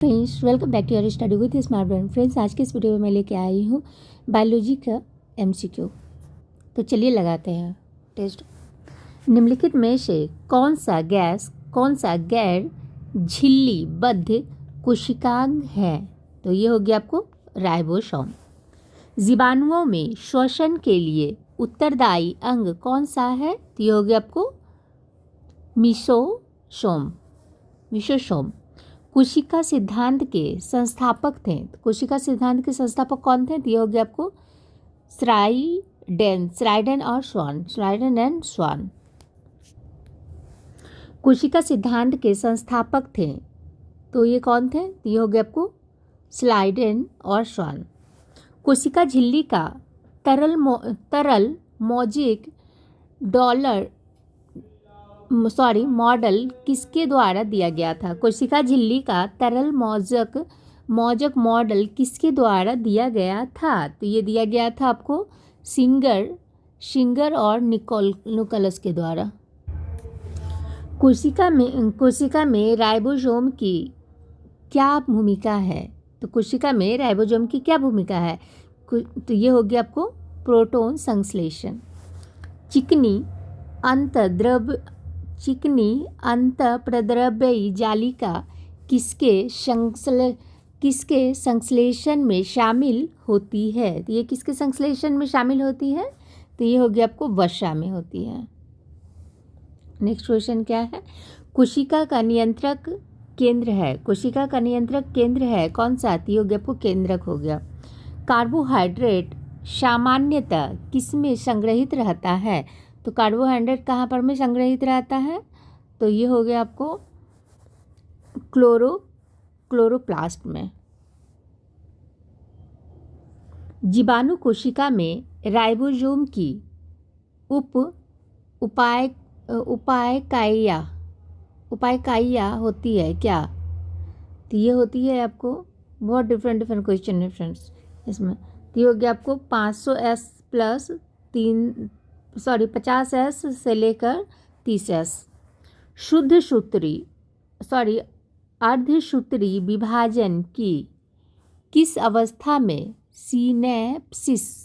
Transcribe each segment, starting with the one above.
Friends, welcome back to your study with smart brain. Friends, आज के इस video में मैं लेके आई हूँ बायोलॉजी का एमसीक्यू। तो चलिए लगाते हैं टेस्ट। निम्नलिखित में से कौन सा गैर झिल्लीबद्ध कोशिकांग है? तो ये हो गया आपको राइबोसोम। जीवाणुओं में श्वसन के लिए उत्तरदायी अंग कौन सा है? तो ये हो गया आपको मीसोसोम। कोशिका सिद्धांत के संस्थापक थे। कोशिका सिद्धांत के संस्थापक कौन थे? दिए हो गया आपको श्राइडन एंड स्वान। कोशिका सिद्धांत के संस्थापक थे तो ये कौन थे? दिए हो गया आपको स्लाइडेन और स्वान। कोशिका झिल्ली का तरल मौजिक मॉडल किसके द्वारा दिया गया था? कोशिका झिल्ली का तरल मौजक मॉडल किसके द्वारा दिया गया था? तो ये दिया गया था आपको शिंगर और निकोलस के द्वारा। कोशिका में राइबोसोम की क्या भूमिका है? तो कोशिका में राइबोसोम की क्या भूमिका है? तो ये हो गया आपको प्रोटॉन संश्लेषण। चिकनी अंतःप्रद्रव्यी जालिका किसके संश्लेषण में शामिल होती है? तो ये किसके संश्लेषण में शामिल होती है? तो ये हो गया आपको वसा में होती है। नेक्स्ट क्वेश्चन क्या है? कोशिका का नियंत्रक केंद्र है कौन सा? तो ये हो गया आपको केंद्रक हो गया। कार्बोहाइड्रेट सामान्यतः किसमें संग्रहित रहता है? तो कार्बोहाइड्रेट कहाँ पर में संग्रहित रहता है? तो ये हो गया आपको क्लोरोप्लास्ट में। जीवाणु कोशिका में राइबोसोम की उपायकाइया होती है क्या? तो ये होती है आपको बहुत डिफरेंट क्वेश्चन है फ्रेंड्स इसमें। तो ये हो गया आपको 500S प्लस 50S से लेकर 30S। अर्धसूत्री विभाजन की किस अवस्था में सिनैप्सिस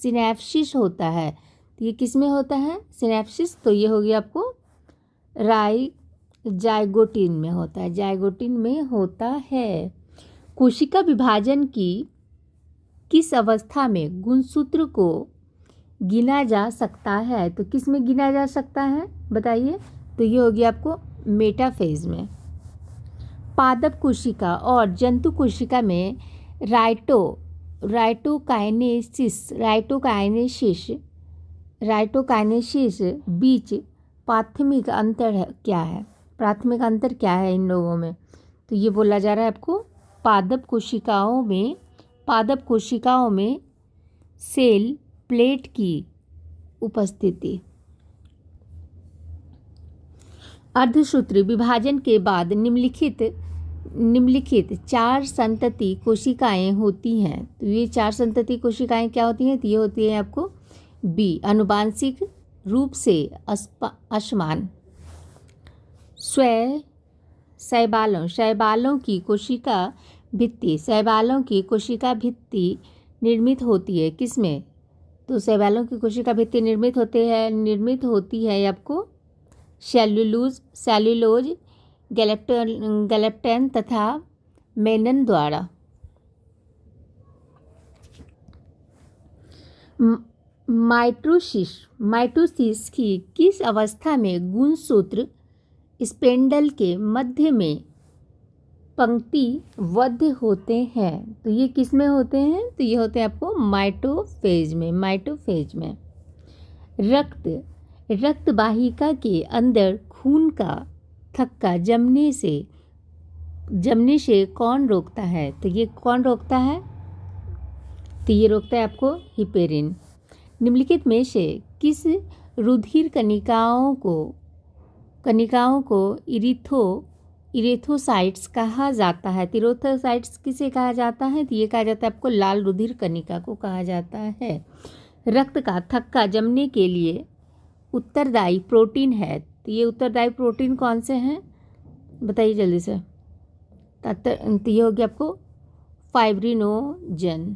होता है? तो ये किस में होता है सिनैप्सिस? तो ये हो गया आपको जाइगोटिन में होता है। कोशिका विभाजन की किस अवस्था में गुणसूत्र को गिना जा सकता है? तो किस में गिना जा सकता है बताइए? तो ये हो गया आपको मेटाफेज में। पादप कोशिका और जंतु कोशिका में राइटोकाइनेसिस बीच प्राथमिक अंतर क्या है? प्राथमिक अंतर क्या है इन लोगों में? तो ये बोला जा रहा है आपको पादप कोशिकाओं में सेल प्लेट की उपस्थिति। अर्धसूत्री विभाजन के बाद निम्नलिखित 4 संतति कोशिकाएं होती हैं। तो ये 4 संतति कोशिकाएं क्या होती हैं? तो ये होती है आपको बी आनुवांशिक रूप से असमान शैवालों की कोशिका भित्ति निर्मित होती है किसमें? तो शैवालों की कोशिका भित्ति निर्मित होती है आपको सेल्यूलोज गैलेप्टन तथा मेनन द्वारा। माइटोसिस की किस अवस्था में गुणसूत्र स्पेंडल के मध्य में पंक्तिबद्ध होते हैं? तो ये किस में होते हैं? तो ये होते हैं आपको माइटोफेज में। रक्त वाहिका के अंदर खून का थक्का जमने से कौन रोकता है? तो ये कौन रोकता है? तो ये रोकता है आपको हिपेरिन। निम्नलिखित में से किस रुधिर कणिकाओं को इरेथ्रोसाइट्स कहा जाता है? इरेथ्रोसाइट्स किसे कहा जाता है? तो ये कहा जाता है आपको लाल रुधिर कणिका को कहा जाता है। रक्त का थक्का जमने के लिए उत्तरदायी प्रोटीन है। तो ये उत्तरदायी प्रोटीन कौन से हैं बताइए जल्दी से? तो ये हो गया आपको फाइब्रिनोजन।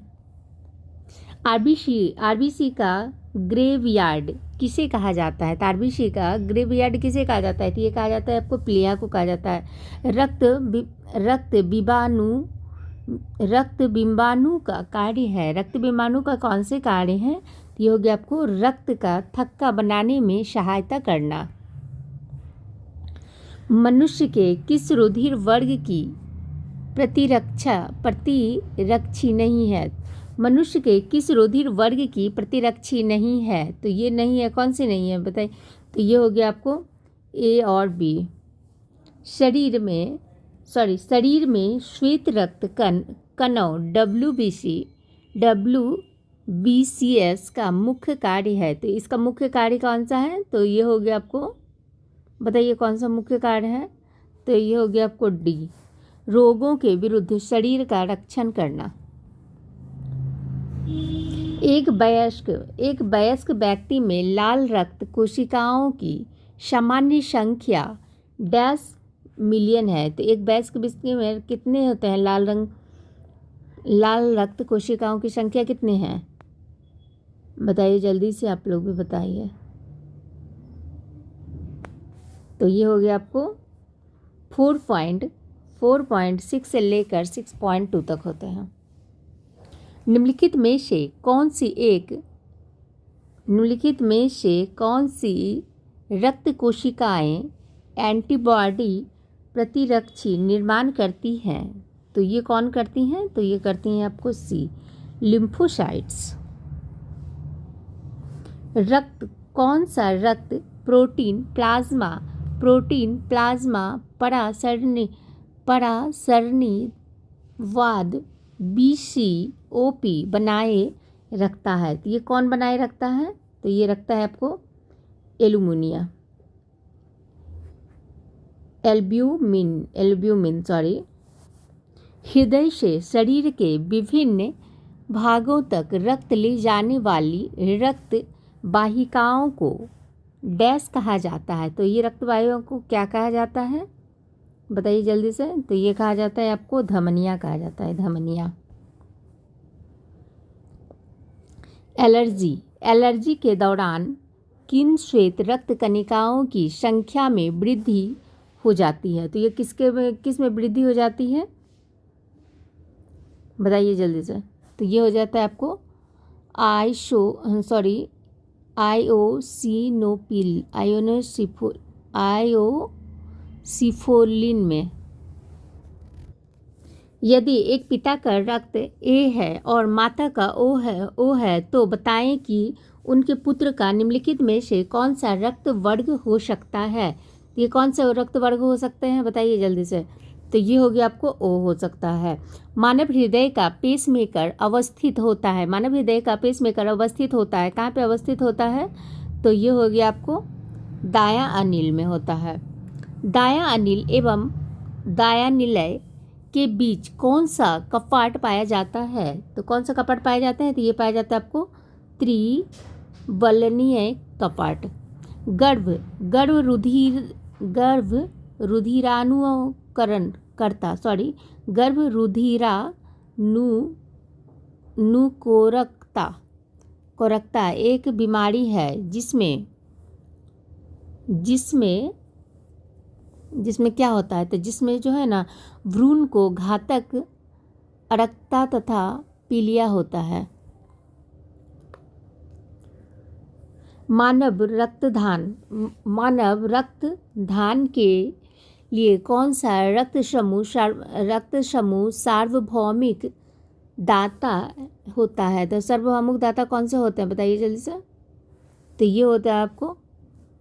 आरबीसी का ग्रेवयार्ड किसे कहा जाता है? तो आरबीसी का ग्रेवयार्ड किसे कहा जाता है? तो ये कहा जाता है आपको प्लीहा को कहा जाता है। रक्त बिंबाणु का कार्य है। रक्त बिंबाणु का कौन से कार्य है? तो ये हो गया आपको रक्त का थक्का बनाने में सहायता करना। मनुष्य के किस रुधिर वर्ग की प्रतिरक्षी नहीं है? मनुष्य के किस रुधिर वर्ग की प्रतिरक्षी नहीं है? तो ये नहीं है, कौन सी नहीं है बताइए? तो ये हो गया आपको ए और बी। शरीर में श्वेत रक्त कणों WBCS का मुख्य कार्य है। तो इसका मुख्य कार्य कौन सा है? तो ये हो गया आपको, बताइए कौन सा मुख्य कार्य है? तो ये हो गया आपको डी, रोगों के विरुद्ध शरीर का रक्षण करना। एक वयस्क व्यक्ति में लाल रक्त कोशिकाओं की सामान्य संख्या डैश मिलियन है। तो एक वयस्क व्यक्ति में कितने होते हैं लाल रक्त कोशिकाओं की संख्या कितनी है? बताइए जल्दी से, आप लोग भी बताइए। तो ये हो गया आपको 4.6 से लेकर 6.2 तक होते हैं। निम्नलिखित में से कौन सी रक्त कोशिकाएं एंटीबॉडी प्रतिरक्षी निर्माण करती हैं? तो ये कौन करती हैं? तो ये करती हैं आपको सी, लिम्फोसाइट्स। कौन सा रक्त प्रोटीन प्लाज्मा परासरणीवाद BCOP बनाए रखता है? तो ये कौन बनाए रखता है? तो ये रखता है आपको एल्ब्यूमिन। हृदय से शरीर के विभिन्न भागों तक रक्त ले जाने वाली रक्त वाहिकाओं को डैश कहा जाता है? तो ये रक्त वाहिकाओं को क्या कहा जाता है? बताइए जल्दी से। तो ये कहा जाता है आपको धमनियाँ कहा जाता है, धमनियाँ। एलर्जी के दौरान किन श्वेत रक्त कणिकाओं की संख्या में वृद्धि हो जाती है? तो ये किस में वृद्धि हो जाती है? बताइए जल्दी से। तो ये हो जाता है आपको आयोसिफोलिन में। यदि एक पिता का रक्त ए है और माता का ओ है तो बताएं कि उनके पुत्र का निम्नलिखित में से कौन सा रक्त वर्ग हो सकता है? ये कौन सा रक्त वर्ग हो सकते हैं? बताइए जल्दी से। तो ये हो गया आपको ओ हो सकता है। मानव हृदय का पेसमेकर अवस्थित होता है। कहाँ पे अवस्थित होता है? तो ये हो गया आपको दायां अनिल में होता है। दायां अनिल एवं दायानिलय के बीच कौन सा कपाट पाया जाता है? तो कौन सा कपाट पाया जाता है? तो ये पाया जाता है आपको त्रिबलनीय कपाट। गर्भ रुधिरानुकोरकता एक बीमारी है जिसमें क्या होता है? तो जिसमें जो है ना भ्रूण को घातक अरक्ता तथा पीलिया होता है। मानव रक्तदान के लिए कौन सा रक्त समूह सार्वभौमिक दाता होता है? तो सार्वभौमिक दाता कौन से होते हैं? बताइए जल्दी से। तो ये होता है आपको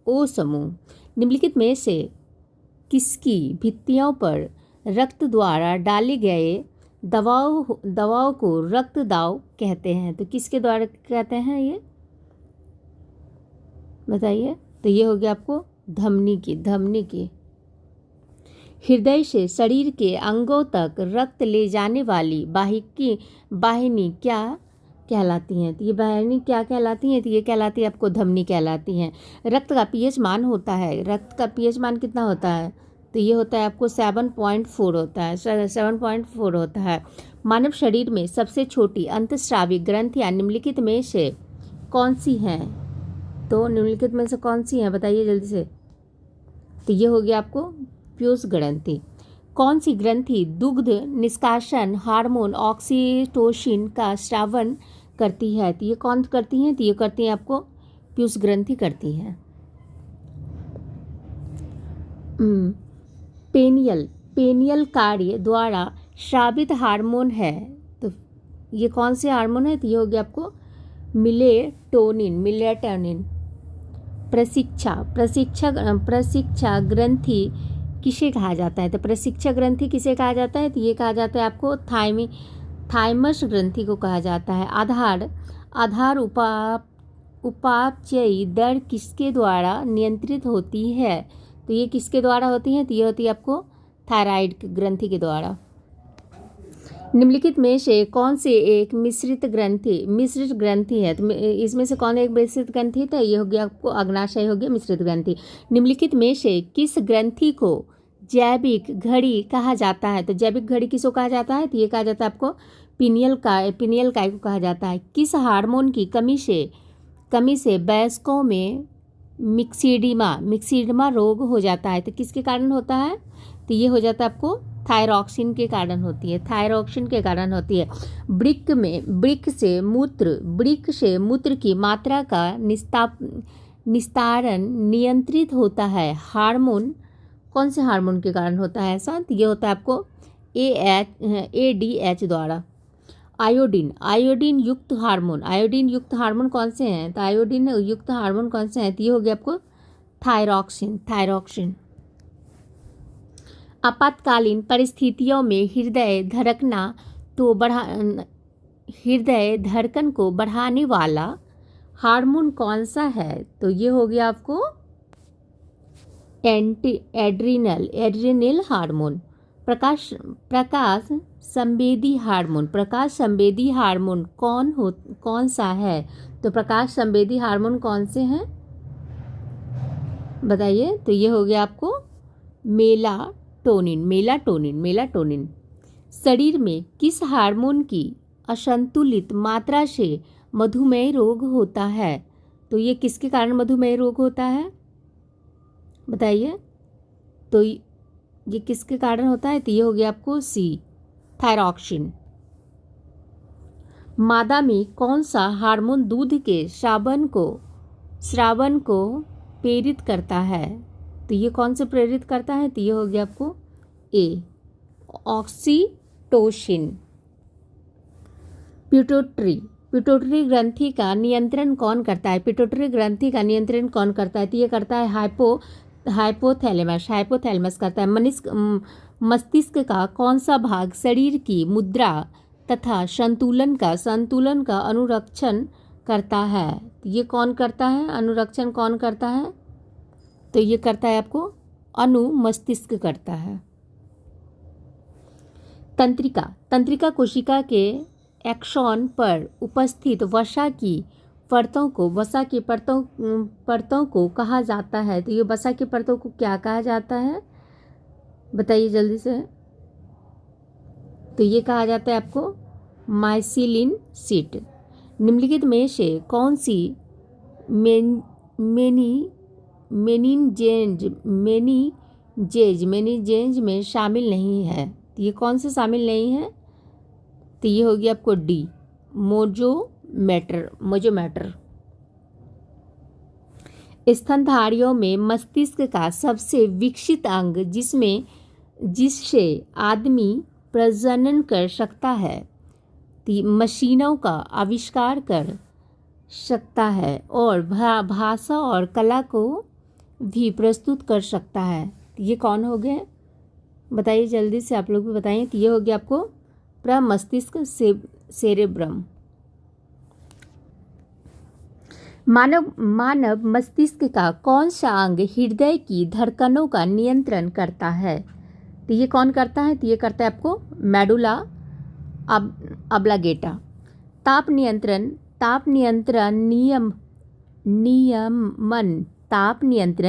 ओ समूह। निम्नलिखित में से किसकी भित्तियों पर रक्त द्वारा डाले गए दवाओं को रक्त दाव कहते हैं? तो किसके द्वारा कहते हैं ये? बताइए। तो ये हो गया आपको धमनी की। हृदय से शरीर के अंगों तक रक्त ले जाने वाली वाहिनी क्या कहलाती हैं? तो ये वाहिनी क्या कहलाती हैं? तो ये कहलाती है आपको धमनी कहलाती हैं। रक्त का pH मान होता है। रक्त का pH मान कितना होता है? तो ये होता है आपको 7.4 होता है, 7.4 होता है। मानव शरीर में सबसे छोटी अंतस्रावी ग्रंथियाँ निम्नलिखित में से कौन सी हैं? तो निम्नलिखित में से कौन सी हैं बताइए जल्दी से। तो ये हो गया आपको पीयूष ग्रंथि। कौन सी ग्रंथि दुग्ध निष्कासन हार्मोन ऑक्सीटोसिन का स्रावन करती है? तो ये कौन करती हैं? तो ये करती हैं आपको पीयूष ग्रंथि करती हैं। पेनियल कार्य द्वारा स्रावित हार्मोन है, तो ये कौन से हार्मोन है? तो ये हो गया आपको मिलेटोनिन। प्रशिक्षा ग्रंथि किसे कहा जाता है? तो प्रशिक्षा ग्रंथि किसे कहा जाता है? तो ये कहा जाता है आपको थाइमस ग्रंथि को कहा जाता है। आधार उपापचयी दर किसके द्वारा नियंत्रित होती है? तो ये किसके द्वारा होती है? तो ये होती है आपको थायराइड ग्रंथि के द्वारा। निम्नलिखित में से कौन से एक मिश्रित ग्रंथि है? तो इसमें से कौन एक मिश्रित ग्रंथि? तो ये हो गया आपको अग्नाशय हो गया मिश्रित ग्रंथि। निम्नलिखित में से किस ग्रंथि को जैविक घड़ी कहा जाता है? तो जैविक घड़ी किसको कहा जाता है? तो ये कहा जाता है आपको पिनियल काय को कहा जाता है। किस हार्मोन की कमी से वयस्कों में मिक्सिडिमा रोग हो जाता है? तो किसके कारण होता है? तो ये हो जाता है आपको थायरॉक्सिन के कारण होती है। वृक्क से मूत्र की मात्रा का निस्तारण नियंत्रित होता है हार्मोन, कौन से हार्मोन के कारण होता है ऐसा? तो ये होता है आपको ADH द्वारा। आयोडीन युक्त हार्मोन कौन से हैं? तो आयोडीन युक्त हार्मोन कौन से हैं? तो ये हो गया आपको थायरॉक्सिन। आपातकालीन परिस्थितियों में हृदय धड़कन को बढ़ाने वाला हार्मोन कौन सा है? तो ये हो गया आपको एड्रिनल हार्मोन। प्रकाश संवेदी हार्मोन कौन सा है? तो प्रकाश संवेदी हार्मोन कौन से हैं बताइए? तो ये हो गया आपको मेलाटोनिन। शरीर में किस हार्मोन की असंतुलित मात्रा से मधुमेह रोग होता है? तो ये किसके कारण मधुमेह रोग होता है बताइए? तो ये किसके कारण होता है? तो ये हो गया आपको थायरॉक्सिन। मादा में कौन सा हार्मोन दूध के स्रावन को प्रेरित करता है? तो ये कौन से प्रेरित करता है? तो ये हो गया आपको ऑक्सीटोसिन। पिट्यूटरी ग्रंथि का नियंत्रण कौन करता है? तो ये करता है हाइपोथैलेमस करता है। मस्तिष्क का कौन सा भाग शरीर की मुद्रा तथा संतुलन का अनुरक्षण करता है? ये कौन करता है? अनुरक्षण कौन करता है? तो ये करता है आपको मस्तिष्क करता है। तंत्रिका कोशिका के एक्सॉन पर उपस्थित वसा की परतों को कहा जाता है? तो ये वसा की परतों को क्या कहा जाता है बताइए जल्दी से। तो ये कहा जाता है आपको माइसिलिन शीट। निम्नलिखित में से कौन सी मेनिंजेज में शामिल नहीं है? तो ये कौन से शामिल नहीं है? तो ये हो गया आपको डी मोजोमैटर। स्तनधारियों में मस्तिष्क का सबसे विकसित अंग जिससे आदमी प्रजनन कर सकता है, तो मशीनों का आविष्कार कर सकता है और भाषा और कला को भी प्रस्तुत कर सकता है। तो ये कौन हो गए बताइए जल्दी से, आप लोग भी बताइए। तो ये हो गया आपको प्रमस्तिष्क सेरेब्रम। मानव मस्तिष्क का कौन सा अंग हृदय की धड़कनों का नियंत्रण करता है? तो ये कौन करता है? तो ये करता है आपको मेडुला ऑब्लांगेटा। ताप नियंत्रण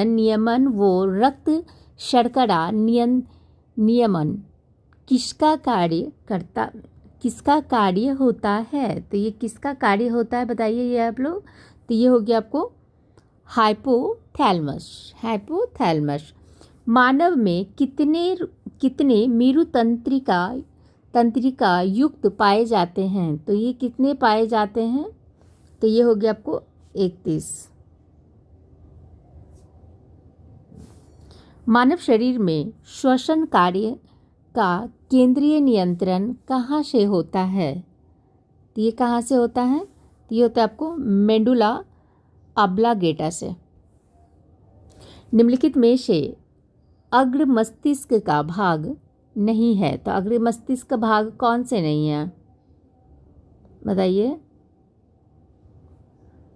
नियमन वो रक्त शर्करा नियमन किसका कार्य होता है? तो ये किसका कार्य होता है बताइए ये आप लोग। तो ये हो गया आपको हाइपोथैलेमस। मानव में कितने तंत्रिका युक्त पाए जाते हैं? तो ये कितने पाए जाते हैं? तो ये हो गया आपको 31। मानव शरीर में श्वसन कार्य का केंद्रीय नियंत्रण कहाँ से होता है? तो ये कहाँ से होता है? तो ये होता है आपको मेडुला ऑब्लांगेटा से। निम्नलिखित में से अग्र मस्तिष्क का भाग नहीं है। तो अग्र मस्तिष्क का भाग कौन से नहीं है बताइए?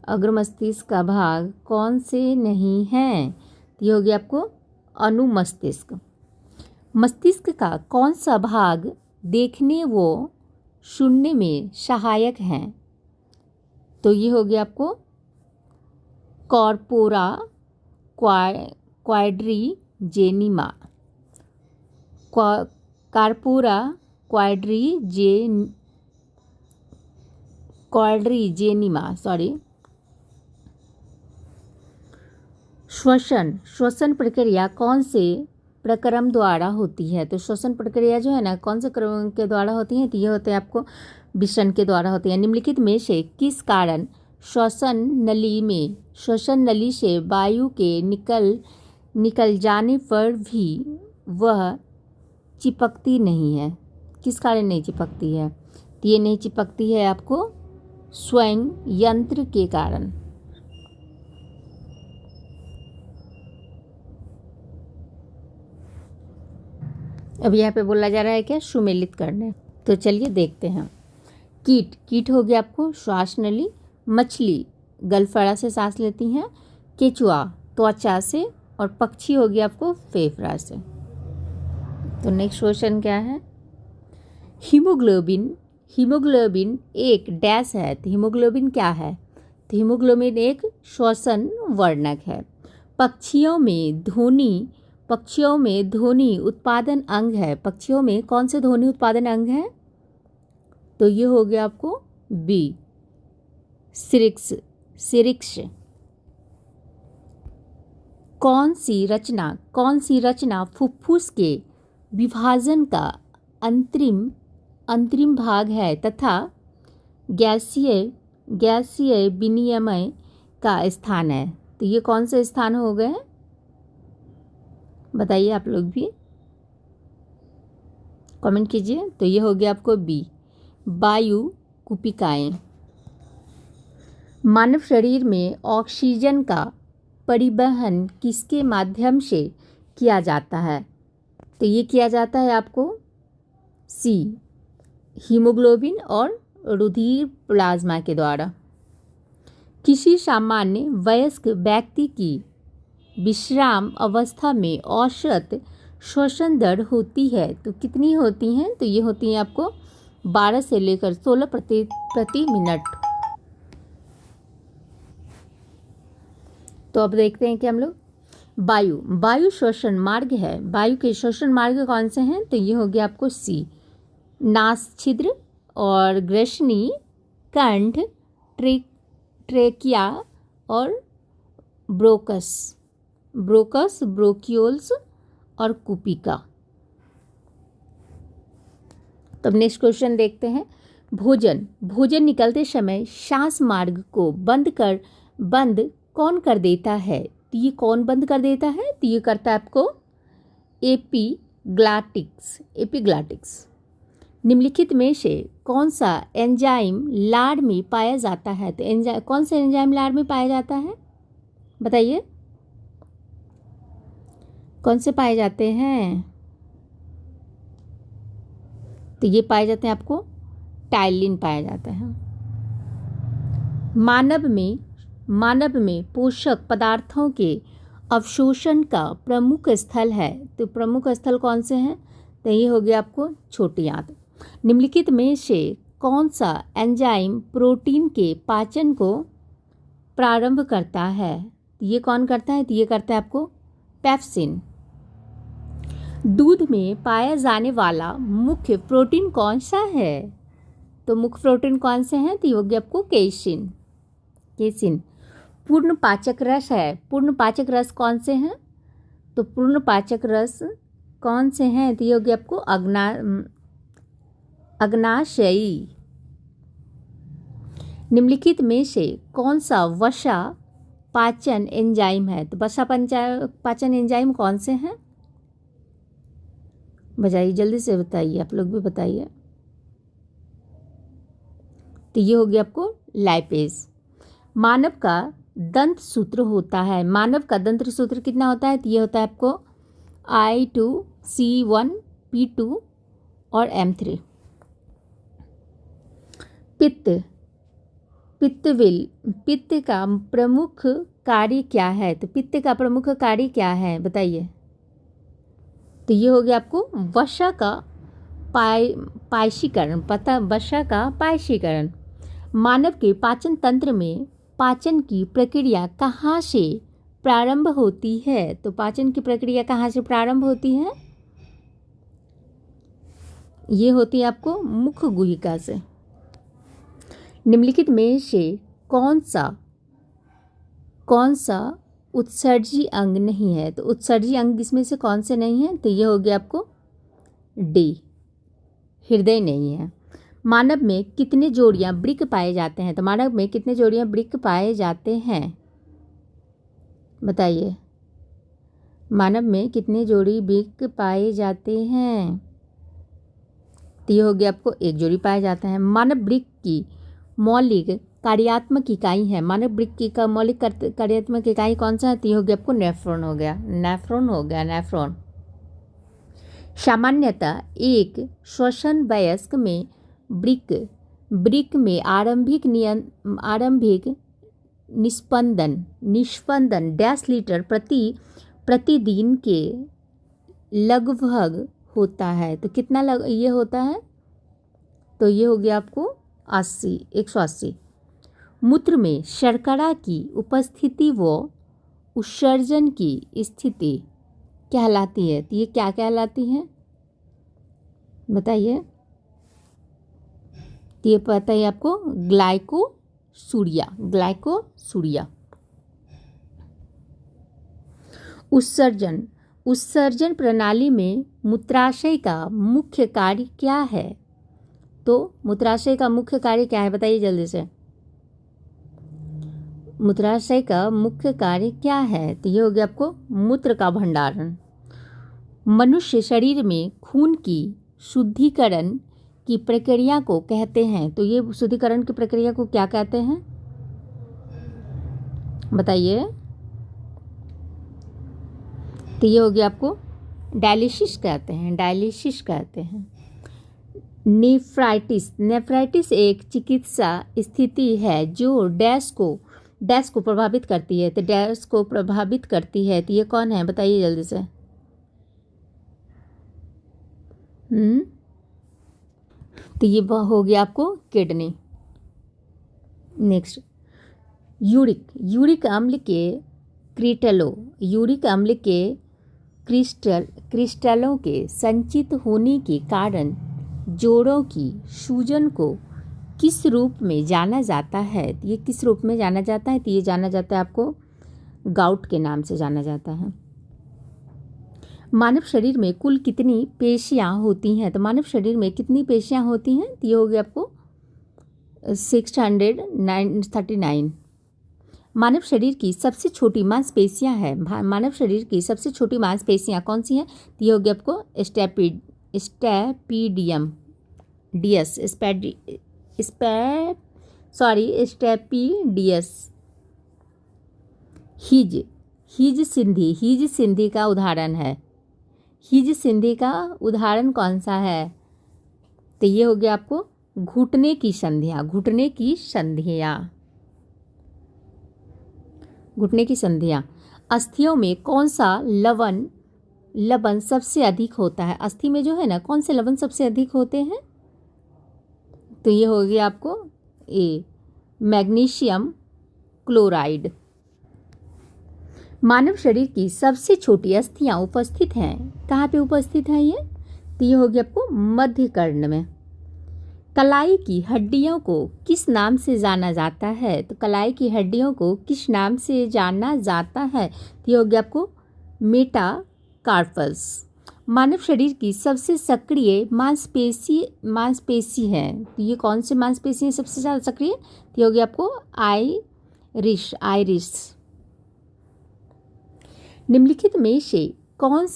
अग्र मस्तिष्क का भाग कौन से नहीं है? तो ये हो गया आपको अनुमस्तिष्क। मस्तिष्क का कौन सा भाग देखने व सुनने में सहायक है? तो ये हो गया आपको corpora quadrigemina. Corpora quadrigemina sorry. श्वसन प्रक्रिया कौन से प्रक्रम द्वारा होती है? तो श्वसन प्रक्रिया जो है ना कौन से क्रम के द्वारा होती है? तो ये होते हैं आपको विषण के द्वारा होती है। निम्नलिखित में से किस कारण श्वसन नली से वायु के निकल जाने पर भी वह चिपकती नहीं है? किस कारण नहीं चिपकती है? तो ये नहीं चिपकती है आपको स्वयं यंत्र के कारण। अब यहाँ पे बोला जा रहा है क्या? सुमेलित करने। तो चलिए देखते हैं। कीट हो गया आपको श्वास नली। मछली गलफड़ा से सांस लेती हैं। केचुआ त्वचा से। और पक्षी हो गया आपको फेफड़ा से। तो नेक्स्ट क्वेश्चन क्या है? हीमोग्लोबिन एक डैश है। तो हीमोग्लोबिन क्या है? तो हीमोग्लोबिन एक श्वसन वर्णक है। पक्षियों में ध्वनि उत्पादन अंग है। पक्षियों में कौन से ध्वनि उत्पादन अंग है? तो ये हो गया आपको बी सिरिक्स। कौन सी रचना फुफ्फुस के विभाजन का अंतरिम भाग है तथा गैसीय विनिमय का स्थान है? तो ये कौन से स्थान हो गए बताइए आप लोग भी कमेंट कीजिए। तो ये हो गया आपको बी वायु कुपिकाएं। मानव शरीर में ऑक्सीजन का परिवहन किसके माध्यम से किया जाता है? तो ये किया जाता है आपको सी हीमोग्लोबिन और रुधिर प्लाज्मा के द्वारा। किसी सामान्य वयस्क व्यक्ति की विश्राम अवस्था में औसत श्वसन दर होती है। तो कितनी होती हैं? तो ये होती हैं आपको 12 से लेकर 16 प्रति मिनट। तो अब देखते हैं कि हम लोग वायु श्वसन मार्ग है। वायु के श्वसन मार्ग कौन से हैं? तो ये हो गया आपको सी नास छिद्र और ग्रसनी, कंठ, ट्रेकिया और ब्रोकस, ब्रोक्यूल्स और कुपिका। तब नेक्स्ट क्वेश्चन देखते हैं। भोजन निकलते समय सांस मार्ग को बंद कौन कर देता है? तो ये कौन बंद कर देता है? तो ये करता है आपको एपिग्लॉटिक्स। निम्नलिखित में से कौन सा एंजाइम लार में पाया जाता है? तो कौन सा एंजाइम लार में पाया जाता है बताइए? कौन से पाए जाते हैं? तो ये पाए जाते हैं आपको टाइलिन पाया जाता है। मानव में पोषक पदार्थों के अवशोषण का प्रमुख स्थल है। तो प्रमुख स्थल कौन से हैं? तो ये हो गया आपको छोटी आंत। निम्नलिखित में से कौन सा एंजाइम प्रोटीन के पाचन को प्रारंभ करता है? ये कौन करता है? तो ये करता है आपको पेप्सिन। दूध में पाया जाने वाला मुख्य प्रोटीन कौन सा है? तो मुख्य प्रोटीन कौन से हैं? तो ये हो गया आपको केसिन। केसिन। पूर्ण पाचक रस है। पूर्ण पाचक रस कौन से हैं? तो पूर्ण पाचक रस कौन से हैं? तो ये हो गया आपको अग्नाशयी। निम्नलिखित में से कौन सा वसा पाचन एंजाइम है? तो वसा पाचन एंजाइम कौन से हैं? बताइए, जल्दी से बताइए, आप लोग भी बताइए। तो ये हो गया आपको लाइपेज। मानव का दंत सूत्र होता है। मानव का दंत सूत्र कितना होता है? तो ये होता है आपको I2C1 P2 और M3। पित्त। पित्त का प्रमुख कार्य क्या है? तो पित्त का प्रमुख कार्य क्या है, बताइए। तो ये हो गया आपको वसा का पायशीकरण। वसा का पायशीकरण। मानव के पाचन तंत्र में पाचन की प्रक्रिया कहाँ से प्रारंभ होती है? तो पाचन की प्रक्रिया कहाँ से प्रारंभ होती है? ये होती है आपको मुख गुहिका से। निम्नलिखित में से कौन सा उत्सर्जी अंग नहीं है? तो उत्सर्जी अंग इसमें से कौन से नहीं है? तो ये हो गया आपको डी, हृदय नहीं है। मानव में कितने जोड़ियां वृक्क पाए जाते हैं? तो मानव में कितने जोड़ियां वृक्क पाए जाते हैं, बताइए। मानव में कितने जोड़ी वृक्क पाए जाते हैं? तो ये हो गया आपको एक जोड़ी पाया जाता है। मानव वृक्क की मौलिक कार्यात्मक इकाई है। मानव वृक्क की का मौलिक कार्यात्मक इकाई कौन सा है? तो ये हो गया आपको नेफ्रॉन हो गया। नेफ्रॉन। सामान्यतः एक श्वसन वयस्क में वृक्क में आरंभिक निस्पंदन 10 लीटर प्रतिदिन के लगभग होता है। तो कितना ये होता है? तो ये हो गया आपको 180। मूत्र में शर्करा की उपस्थिति व उत्सर्जन की स्थिति कहलाती है। तो ये क्या कहलाती है, बताइए। तो ये पता है आपको ग्लाइकोसूरिया। उत्सर्जन प्रणाली में मूत्राशय का मुख्य कार्य क्या है? तो मूत्राशय का मुख्य कार्य क्या है, बताइए जल्दी से। मूत्राशय का मुख्य कार्य क्या है? तो ये हो गया आपको मूत्र का भंडारण। मनुष्य शरीर में खून की शुद्धिकरण की प्रक्रिया को कहते हैं। तो ये शुद्धिकरण की प्रक्रिया को क्या कहते हैं, बताइए। तो ये हो गया आपको डायलिसिस कहते हैं। नेफ्राइटिस एक चिकित्सा स्थिति है जो डैश को प्रभावित करती है। तो डैश को प्रभावित करती है, तो ये कौन है, बताइए जल्दी से। तो ये हो गया आपको किडनी। नेक्स्ट, यूरिक अम्ल के क्रिस्टलों के संचित होने के कारण जोड़ों की सूजन को किस रूप में जाना जाता है? ये किस रूप में जाना जाता है? तो ये जाना जाता है आपको गाउट के नाम से जाना जाता है। मानव शरीर में कुल कितनी पेशियां होती हैं? तो मानव शरीर में कितनी पेशियां होती हैं? तो ये हो गया आपको 639। मानव शरीर की सबसे छोटी मांसपेशियां हैं। मानव शरीर की सबसे छोटी मांसपेशियां कौन सी हैं? तो ये हो गया आपको स्टेपीडियस। हिज संधि का उदाहरण है। हिज संधि का उदाहरण कौन सा है? तो ये हो गया आपको घुटने की संधियाँ। अस्थियों में कौन सा लवण सबसे अधिक होता है? अस्थि में जो है ना, कौन से लवण सबसे अधिक होते हैं? तो ये हो गया आपको मैग्नीशियम क्लोराइड। मानव शरीर की सबसे छोटी अस्थियां उपस्थित हैं, कहाँ पे उपस्थित हैं ये? तो ये हो गया आपको मध्य कर्ण में। कलाई की हड्डियों को किस नाम से जाना जाता है? तो कलाई की हड्डियों को किस नाम से जाना जाता है? तो ये हो गया आपको मेटाकार्पस। मानव शरीर की सबसे सक्रिय मांसपेशी है, तो ये कौन सी मांसपेशी है सबसे ज़्यादा सक्रिय? तो ये हो गया आपको आइरिस। निम्नलिखित में से कौन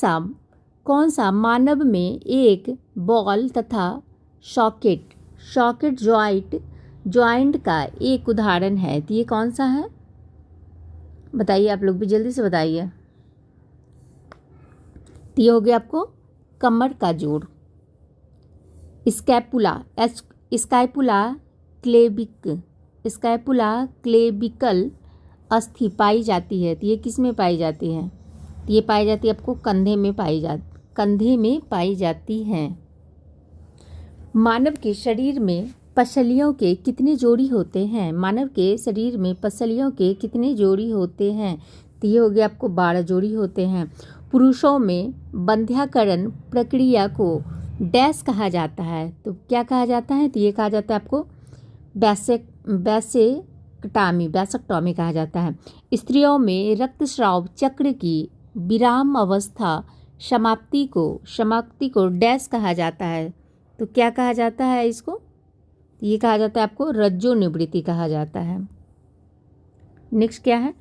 सा मानव में एक बॉल तथा सॉकेट जॉइंट का एक उदाहरण है? तो ये कौन सा है बताइए, आप लोग भी जल्दी से बताइए। तो ये हो गया आपको कमर का जोड़। स्कैपुला क्लेविकल अस्थि पाई जाती है, तो ये किस में पाई जाती है? तो ये पाई जाती है आपको कंधे में पाई जाती है। मानव के शरीर में पसलियों के कितने जोड़ी होते हैं? मानव के शरीर में पसलियों के कितने जोड़ी होते हैं? तो ये हो गया आपको 12 जोड़ी होते हैं। पुरुषों में बंध्याकरण प्रक्रिया को डैश कहा जाता है, तो क्या कहा जाता है? तो ये कहा जाता है आपको वैसेक्टॉमी कहा जाता है। स्त्रियों में रक्तस्राव चक्र की विराम अवस्था समाप्ति को डैश कहा जाता है, तो क्या कहा जाता है इसको? ये कहा जाता है आपको रज्जो निवृत्ति कहा जाता है। नेक्स्ट क्या है?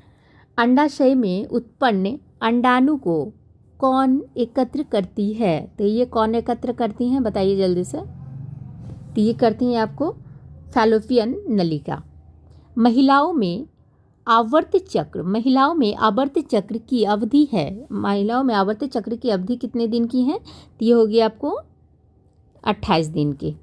अंडाशय में उत्पन्न अंडाणु को कौन एकत्र करती है? तो ये कौन एकत्र करती हैं बताइए जल्दी से। तो ये करती हैं आपको फैलोपियन नलिका। महिलाओं में आवर्त चक्र की अवधि है। महिलाओं में आवर्त चक्र की अवधि कितने दिन की है? तो ये होगी आपको 28 दिन की।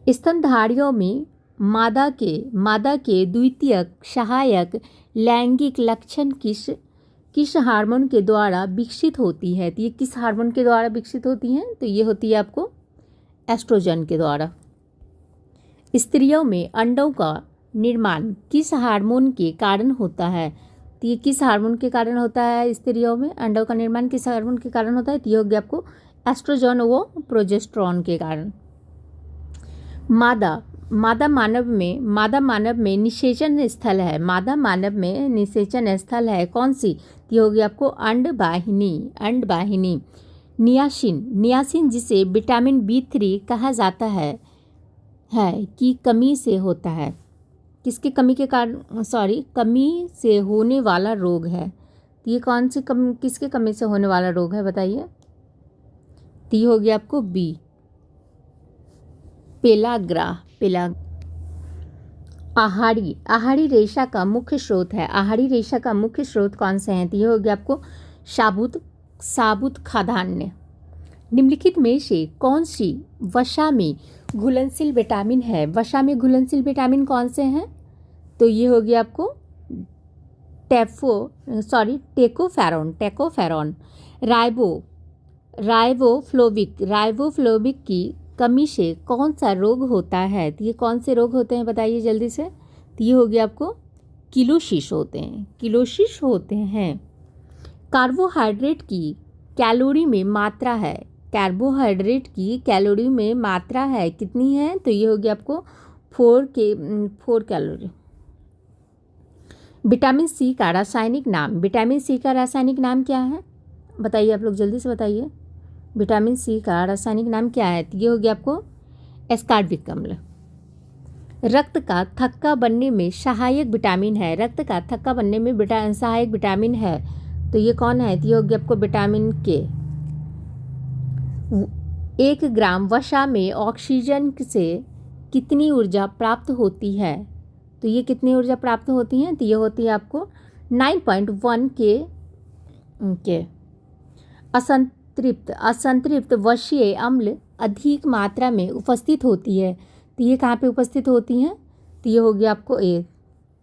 स्तनधारियों में मादा के द्वितीयक सहायक लैंगिक लक्षण किस हार्मोन के द्वारा विकसित होती है? तो ये किस हार्मोन के द्वारा विकसित होती हैं? तो ये होती है आपको एस्ट्रोजन के द्वारा। स्त्रियों में अंडों का निर्माण किस हार्मोन के कारण होता है? तो ये किस हार्मोन के कारण होता है? स्त्रियों में अंडों का निर्माण किस हार्मोन के कारण होता है? तो ये हो गया आपको एस्ट्रोजन व प्रोजेस्टेरोन के कारण। मादा मानव में निषेचन स्थल है। मादा मानव में निषेचन स्थल है कौन सी? तो ये होगी आपको अंडवाहिनी। नियासिन जिसे विटामिन B3 कहा जाता है कि कमी से होता है। किसकी कमी के कारण? कमी से होने वाला रोग है। तो ये कौन सी किसके कमी से होने वाला रोग है बताइए? तो ये हो गया आपको बी, पेलाग्रा। आहारी रेशा का मुख्य स्रोत है। आहारी रेशा का मुख्य स्रोत कौन से हैं? तो ये हो गया आपको साबुत खाद्यान्न। निम्नलिखित में से कौन सी वसा में घुलनशील विटामिन है? वसा में घुलनशील विटामिन कौन से हैं? तो ये हो गया आपको टेकोफेरॉन। राइबोफ्लोविक की कमी से कौन सा रोग होता है? तो ये कौन से रोग होते हैं बताइए जल्दी से। तो ये हो गया आपको किलोसिस होते हैं। कार्बोहाइड्रेट की कैलोरी में मात्रा है कितनी है? तो ये हो गया आपको 4 कैलोरी। विटामिन सी का रासायनिक नाम क्या है बताइए, आप लोग जल्दी से बताइए। विटामिन सी का रासायनिक नाम क्या है? तो ये हो गया आपको एस्कॉर्बिक अम्ल। रक्त का थक्का बनने में सहायक विटामिन है, तो ये कौन है? तो ये हो गया आपको विटामिन के। 1 ग्राम वसा में ऑक्सीजन से कितनी ऊर्जा प्राप्त होती है? तो ये कितनी ऊर्जा प्राप्त होती है? तो ये होती है आपको 9.1 के। असंतृप्त वसीय अम्ल अधिक मात्रा में उपस्थित होती है, तो ये कहाँ पे उपस्थित होती हैं? तो ये हो गया आपको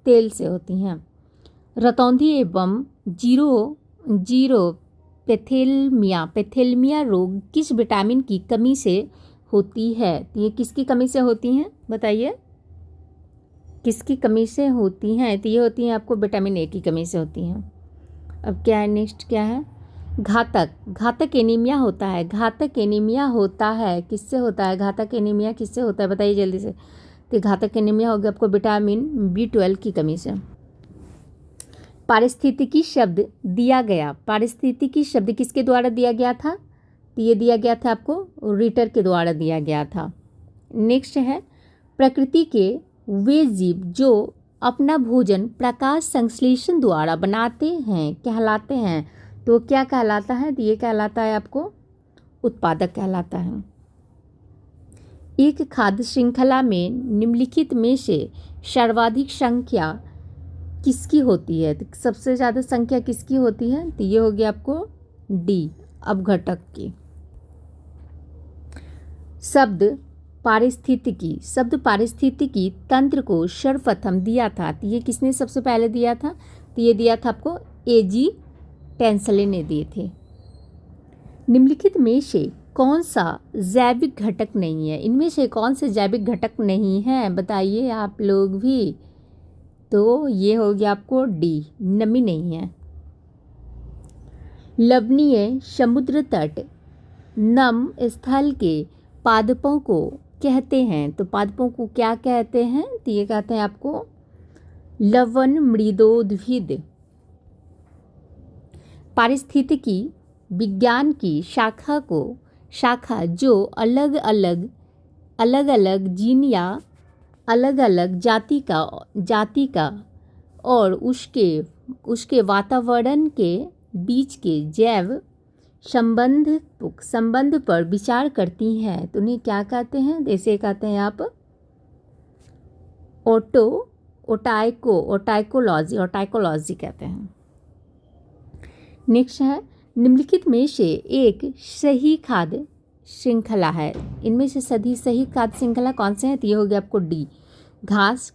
तेल से होती हैं। रतौंधी एवं जीरो पैथेलमिया रोग किस विटामिन की कमी से होती है? तो ये किसकी कमी से होती हैं बताइए? किसकी कमी से होती हैं? तो ये होती हैं आपको विटामिन ए की कमी से होती हैं। अब क्या है, नेक्स्ट क्या है? घातक एनीमिया होता है। घातक एनीमिया होता है किससे होता है? घातक एनीमिया किससे होता है बताइए जल्दी से। तो घातक एनीमिया हो गया आपको विटामिन B12 की कमी से। पारिस्थितिकी शब्द दिया गया। पारिस्थितिकी शब्द किसके द्वारा दिया गया था? तो ये दिया गया था आपको रीटर के द्वारा दिया गया था। नेक्स्ट है प्रकृति के वे जीव जो अपना भोजन प्रकाश संश्लेषण द्वारा बनाते हैं कहलाते हैं। तो क्या कहलाता है? तो ये कहलाता है आपको उत्पादक कहलाता है। एक खाद्य श्रृंखला में निम्नलिखित में से सर्वाधिक संख्या किसकी होती है? तो सबसे ज़्यादा संख्या किसकी होती है? तो ये होगी आपको डी, अपघटक की। शब्द पारिस्थितिकी तंत्र को सर्वप्रथम दिया था। तो ये किसने सबसे पहले दिया था? तो ये दिया था आपको A.G. टेंसले ने दिए थे। निम्नलिखित में से कौन सा जैविक घटक नहीं है? इनमें से कौन से जैविक घटक नहीं है बताइए आप लोग भी। तो ये हो गया आपको डी, नमी नहीं है। लवणीय समुद्र तट नम स्थल के पादपों को कहते हैं। तो पादपों को क्या कहते हैं? तो ये कहते हैं आपको लवण मृदोद्भिद। पारिस्थितिकी विज्ञान की शाखा जो अलग अलग जीन या अलग अलग जाति का और उसके वातावरण के बीच के जैव संबंध पर विचार करती हैं। तो उन्हें क्या कहते हैं? जैसे कहते हैं आप ओटाइकोलॉजी कहते हैं। नेक्स्ट है निम्नलिखित में से एक सही खाद्य श्रृंखला है। इनमें से सही खाद्य श्रृंखला कौन से हैं? तो ये हो गया आपको डी, घास,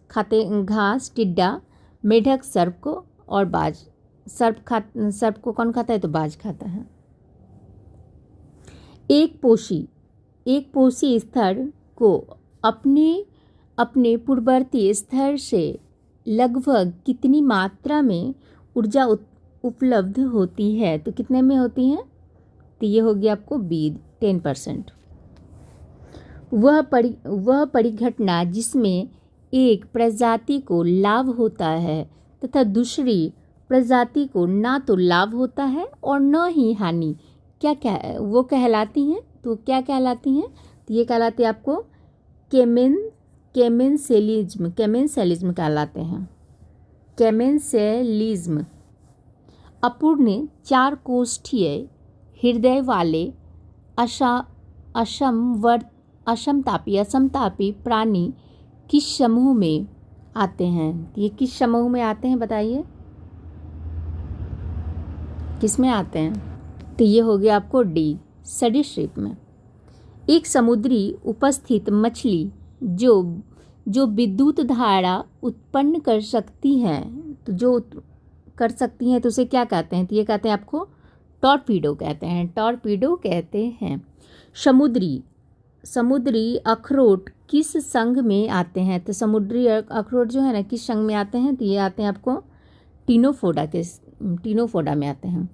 टिड्डा, मेढक, सर्प को और बाज। सर्प को कौन खाता है? तो बाज खाता है। एक पोषी स्तर को अपने पूर्ववर्ती स्तर से लगभग कितनी मात्रा में ऊर्जा उपलब्ध होती है? तो कितने में होती है? तो ये होगी आपको बी, 10%। वह परिघटना जिसमें एक प्रजाति को लाभ होता है तथा दूसरी प्रजाति को ना तो लाभ होता है और न ही हानि, क्या वो कहलाती हैं? तो क्या कहलाती हैं? तो ये कहलाते हैं आपको केमेंसेलिज्म कहलाते हैं। केमेंसेलिज्म अपूर्ण 4 कोष्ठीय हृदय वाले असमतापी प्राणी किस समूह में आते हैं? ये किस समूह में आते हैं बताइए, किस में आते हैं? तो ये हो गया आपको डी, सरीसृप में। एक समुद्री उपस्थित मछली जो विद्युत धारा उत्पन्न कर सकती हैं, तो उसे क्या कहते हैं? तो ये कहते हैं आपको टॉर्पीडो कहते हैं। समुद्री अखरोट किस संघ में आते हैं? तो समुद्री अखरोट जो है ना किस संघ में आते हैं? तो ये आते हैं आपको टीनोफोडा में आते हैं।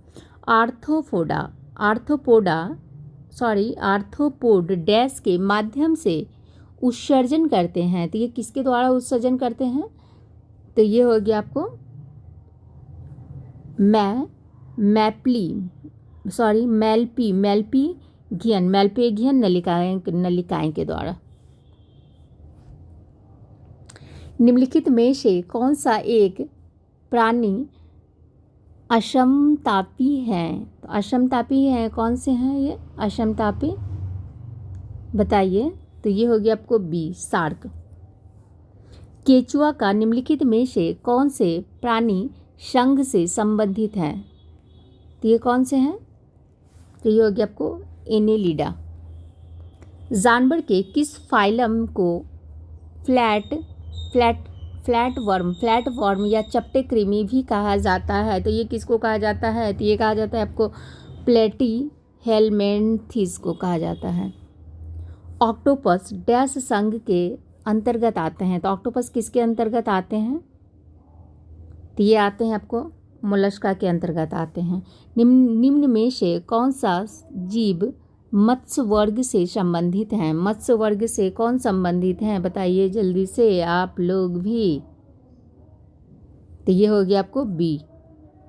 आर्थ्रोपोड डैश के माध्यम से उत्सर्जन करते हैं। तो ये किसके द्वारा उत्सर्जन करते हैं? तो ये हो गया आपको मेलपीगियन नलिकाएं के द्वारा। निम्नलिखित में से कौन सा एक प्राणी असमतापी है? तो असमतापी है, कौन से हैं ये असमतापी बताइए? तो ये हो गया आपको बी, शार्क। केचुआ का निम्नलिखित में से कौन से प्राणी संघ से संबंधित है? तो ये कौन से हैं? तो ये हो गया आपको एनेलिडा। जानवर के किस फाइलम को फ्लैट वर्म या चपटे कृमि भी कहा जाता है? तो ये किसको कहा जाता है? तो ये कहा जाता है आपको प्लेटीहेल्मिन्थेस को कहा जाता है। ऑक्टोपस डैश संघ के अंतर्गत आते हैं। तो ऑक्टोपस किसके अंतर्गत आते हैं? तो ये आते हैं आपको मोलस्का के अंतर्गत आते हैं। निम्न में से कौन सा जीव मत्स्य वर्ग से संबंधित हैं? मत्स्य वर्ग से कौन संबंधित हैं? बताइए जल्दी से आप लोग भी। तो ये हो गया आपको बी,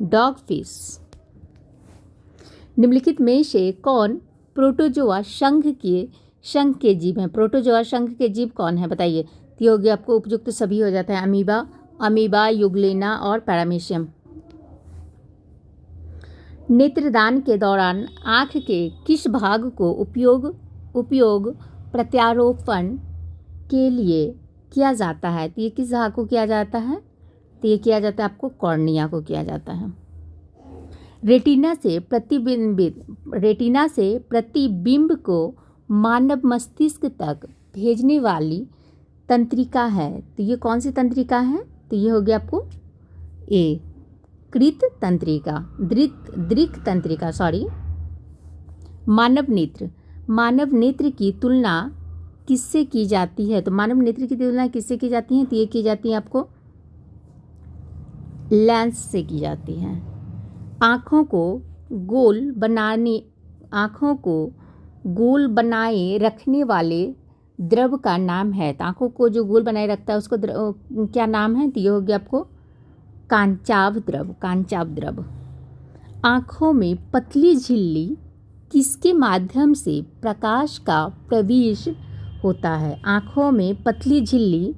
डॉग फिश। निम्नलिखित में से कौन प्रोटोजोआ संघ के जीव हैं? प्रोटोजोआ संघ के जीव कौन है? बताइए। तो ये हो गया आपको उपयुक्त सभी हो जाता है, अमीबा, युगलेना और पैरामीशियम। नेत्रदान के दौरान आँख के किस भाग को उपयोग प्रत्यारोपण के लिए किया जाता है? तो ये किस भाग को किया जाता है? तो ये किया जाता है आपको कॉर्निया को किया जाता है। रेटिना से प्रतिबिंब को मानव मस्तिष्क तक भेजने वाली तंत्रिका है। तो ये कौन सी तंत्रिका है? तो ये हो गया आपको ए, कृत तंत्रिका, दृक तंत्रिका, सॉरी। मानव नेत्र की तुलना किससे की जाती है? तो मानव नेत्र की तुलना किससे की जाती है? तो ये की जाती है आपको लेंस से की जाती है। आँखों को गोल बनाए रखने वाले द्रव का नाम है। तो आँखों को जो गोल बनाए रखता है उसको क्या नाम है? तो ये हो गया आपको कांचाव द्रव। आँखों में पतली झिल्ली किसके माध्यम से प्रकाश का प्रवेश होता है? आँखों में पतली झिल्ली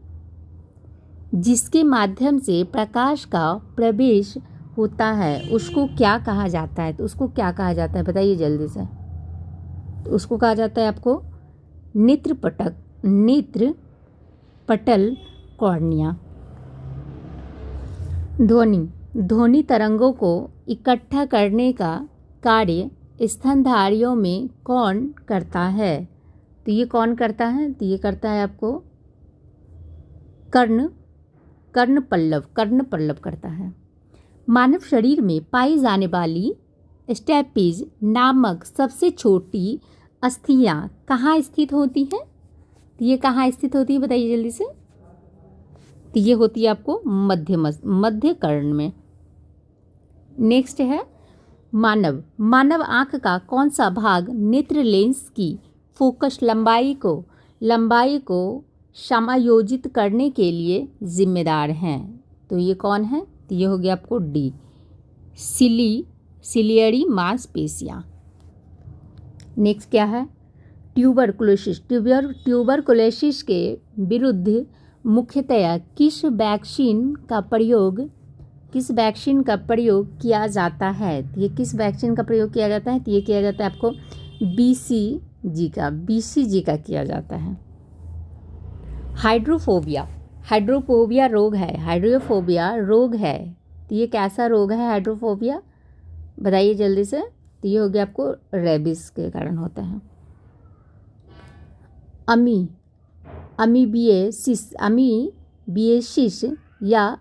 जिसके माध्यम से प्रकाश का प्रवेश होता है उसको क्या कहा जाता है? तो उसको क्या कहा जाता है? बताइए जल्दी से। तो उसको कहा जाता है आपको नेत्र पटल कॉर्निया। ध्वनि तरंगों को इकट्ठा करने का कार्य स्तनधारियों में कौन करता है? तो ये कौन करता है? तो ये करता है आपको कर्णपल्लव करता है। मानव शरीर में पाई जाने वाली स्टेपीज नामक सबसे छोटी अस्थियां कहाँ स्थित होती हैं? तो ये कहाँ स्थित होती है? बताइए जल्दी से। तो ये होती है आपको मध्य कर्ण में। नेक्स्ट है मानव आँख का कौन सा भाग नेत्र लेंस की फोकस लंबाई को समायोजित करने के लिए जिम्मेदार हैं? तो ये कौन है? तो ये हो गया आपको डी, सिलियरी मांसपेशियाँ। नेक्स्ट क्या है? ट्यूबरकुलोसिस के विरुद्ध मुख्यतया किस वैक्सीन का प्रयोग किया जाता है? तो ये किस वैक्सीन का प्रयोग किया जाता है? तो ये किया जाता है आपको BCG का किया जाता है। हाइड्रोफोबिया रोग है। तो ये कैसा रोग है हाइड्रोफोबिया? बताइए जल्दी से। तो ये हो गया आपको रेबिस के कारण होता है। अमीबिएसिस या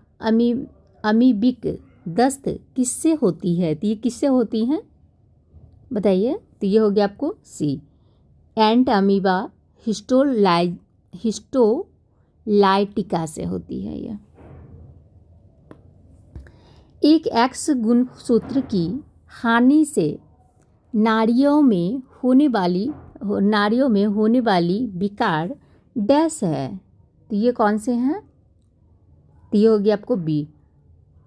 अमीबिक दस्त किससे होती है? तो ये किससे होती हैं? बताइए। तो ये हो गया आपको सी, एंट अमीबा हिस्टोलाइटिका से होती है। यह एक एक्स गुणसूत्र की हानि से नारियों में होने वाली विकार डैश है। तो ये कौन से हैं? तो ये हो गया आपको बी,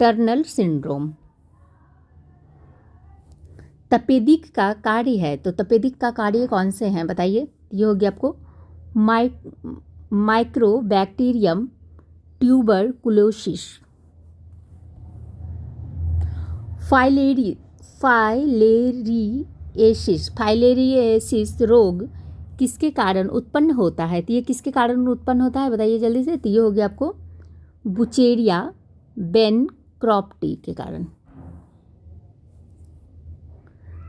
टर्नल सिंड्रोम। तपेदिक का कार्य है। तो तपेदिक का कार्य कौन से हैं? बताइए। ये हो गया आपको माइक्रोबैक्टीरियम ट्यूबरकुलोसिस। फाइलेरिएसिस रोग किसके कारण उत्पन्न होता है? तो ये किसके कारण उत्पन्न होता है? बताइए जल्दी से। तो ये हो गया आपको बुचेरिया बेनक्रॉप्टी के कारण।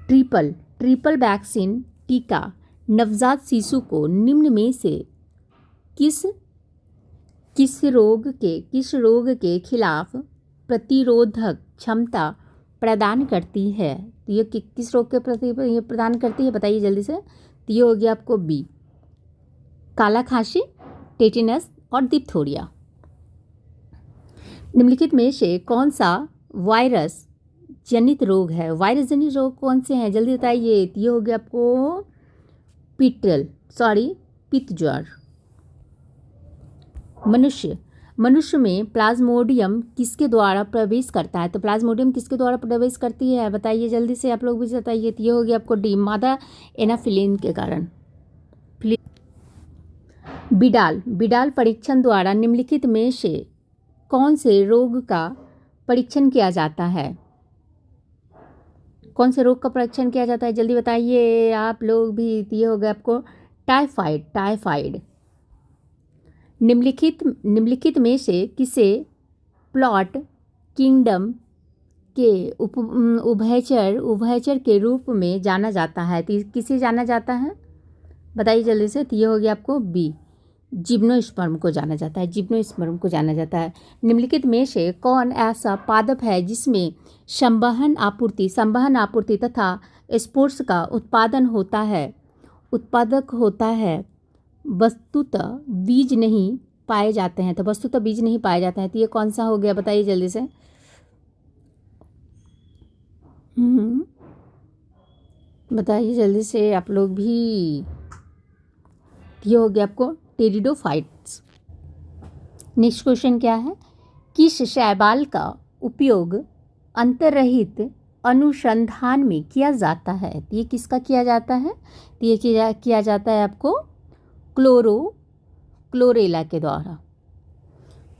ट्रिपल वैक्सीन टीका नवजात शिशु को निम्न में से किस रोग के खिलाफ प्रतिरोधक क्षमता प्रदान करती है? तो ये किस रोग के प्रति ये प्रदान करती है? बताइए जल्दी से। तो ये हो गया आपको बी, काला खांसी, टेटेनस और डिप्थोरिया। निम्नलिखित में से कौन सा वायरस जनित रोग है? वायरस जनित रोग कौन से हैं, जल्दी बताइए। ये हो गया आपको पित्त ज्वर। मनुष्य में प्लाज्मोडियम किसके द्वारा प्रवेश करता है? तो प्लाज्मोडियम किसके द्वारा प्रवेश करती है, बताइए जल्दी से, आप लोग भी बताइए। तो ये हो गया आपको डी, मादा एनाफिलिन के कारण। बिडाल परीक्षण द्वारा निम्नलिखित में से कौन से रोग का परीक्षण किया जाता है? कौन से रोग का परीक्षण किया जाता है, जल्दी बताइए आप लोग भी। ये हो गया आपको टाइफाइड। निम्नलिखित में से किसे प्लॉट किंगडम के उभयचर के रूप में जाना जाता है? तो किसे जाना जाता है, बताइए जल्दी से। तो ये हो गया आपको बी, जिम्नोस्पर्म को जाना जाता है। निम्नलिखित में से कौन ऐसा पादप है जिसमें संवहन आपूर्ति तथा स्पोर्स का उत्पादक होता है, वस्तुतः बीज नहीं पाए जाते हैं? तो ये कौन सा हो गया, बताइए जल्दी से। बताइए जल्दी से आप लोग भी। ये हो गया आपको टेरिडोफाइट्स। नेक्स्ट क्वेश्चन क्या है? किस शैवाल का उपयोग अंतर्रहित अनुसंधान में किया जाता है? तो ये किसका किया जाता है? तो ये किया जाता है आपको क्लोरेला के द्वारा।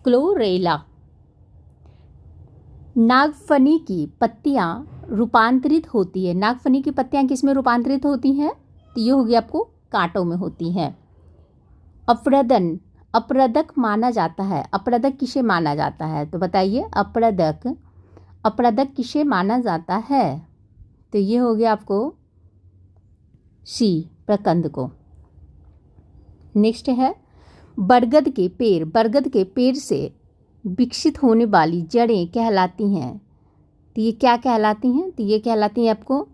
क्लोरेला। नागफनी की पत्तियां रूपांतरित होती है। नागफनी की पत्तियां किस में रूपांतरित होती हैं? तो ये हो गया आपको कांटों में होती हैं। अपरदक माना जाता है। अपरदक किसे माना जाता है? तो बताइए, अपरदक किसे माना जाता है? तो ये हो गया आपको सी, प्रकंद को। नेक्स्ट है बरगद के पेड़ से विकसित होने वाली जड़ें कहलाती हैं। तो ये क्या कहलाती हैं? तो ये कहलाती हैं आपको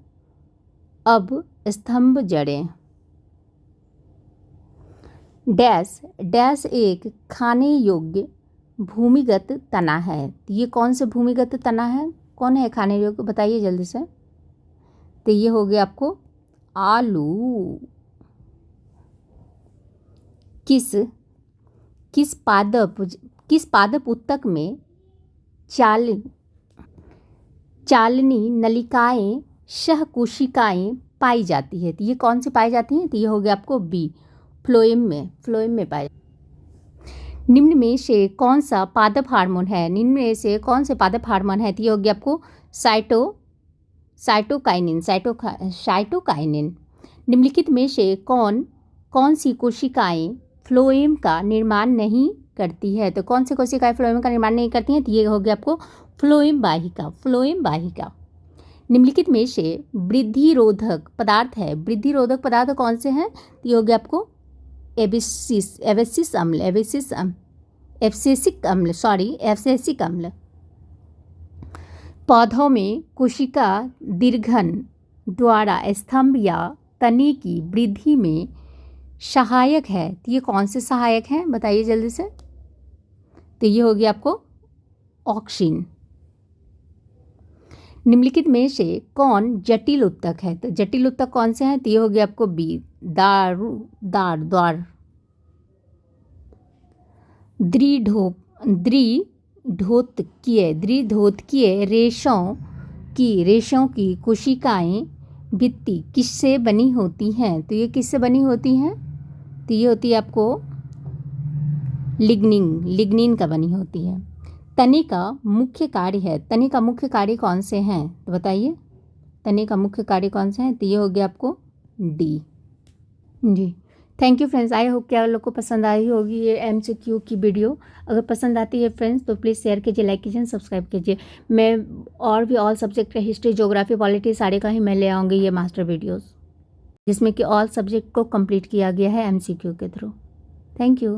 अब स्तंभ जड़ें। डैश एक खाने योग्य भूमिगत तना है। तो ये कौन से भूमिगत तना है, कौन है खाने योग्य, बताइए जल्दी से। तो ये हो गया आपको आलू। किस पादप उत्तक में चालनी नलिकाएं सहकोशिकाएं पाई जाती है? तो ये कौन सी पाई जाती हैं? तो ये हो गया आपको बी, फ्लोएम में पाई। निम्न में से कौन सा पादप हार्मोन है? तो ये हो गया आपको साइटोकाइनिन। निम्नलिखित में से कौन सी कोशिकाएं फ्लोएम का निर्माण नहीं करती है? तो कौन सी कोशिकाएं फ्लोएम का निर्माण नहीं करती हैं? तो ये हो गया आपको फ्लोएम वाहिका। निम्नलिखित में से वृद्धिरोधक पदार्थ कौन से हैं? तो ये हो गया आपको एब्सेसिक अम्ल। पौधों में कोशिका दीर्घन द्वारा स्तंभ या तने की वृद्धि में सहायक है। तो ये कौन से सहायक हैं, बताइए जल्दी से। तो ये हो गया आपको ऑक्सिन। निम्नलिखित में से कौन जटिल उत्तक है? तो जटिल उत्तक कौन से हैं? तो ये हो गया आपको बी, द्वार। द्विधोतकीय रेशों की कोशिकाएं भित्ति किससे बनी होती हैं? तो ये किससे बनी होती हैं? तो ये होती है आपको लिग्निन का बनी होती है। तने का मुख्य कार्य कौन से हैं? तो बताइए, तने का मुख्य कार्य कौन से हैं? तो ये हो गया आपको D G. Thank you friends, I hope कि आप लोग को पसंद आई होगी ये MCQ की वीडियो। अगर पसंद आती है फ्रेंड्स तो प्लीज़ शेयर कीजिए, लाइक कीजिए, सब्सक्राइब कीजिए। मैं और भी all subject history, geography, polity सारे का ही मैं ले आऊँगी ये मास्टर वीडियोज़, जिसमें कि ऑल सब्जेक्ट को कंप्लीट किया गया है MCQ के थ्रू। Thank you.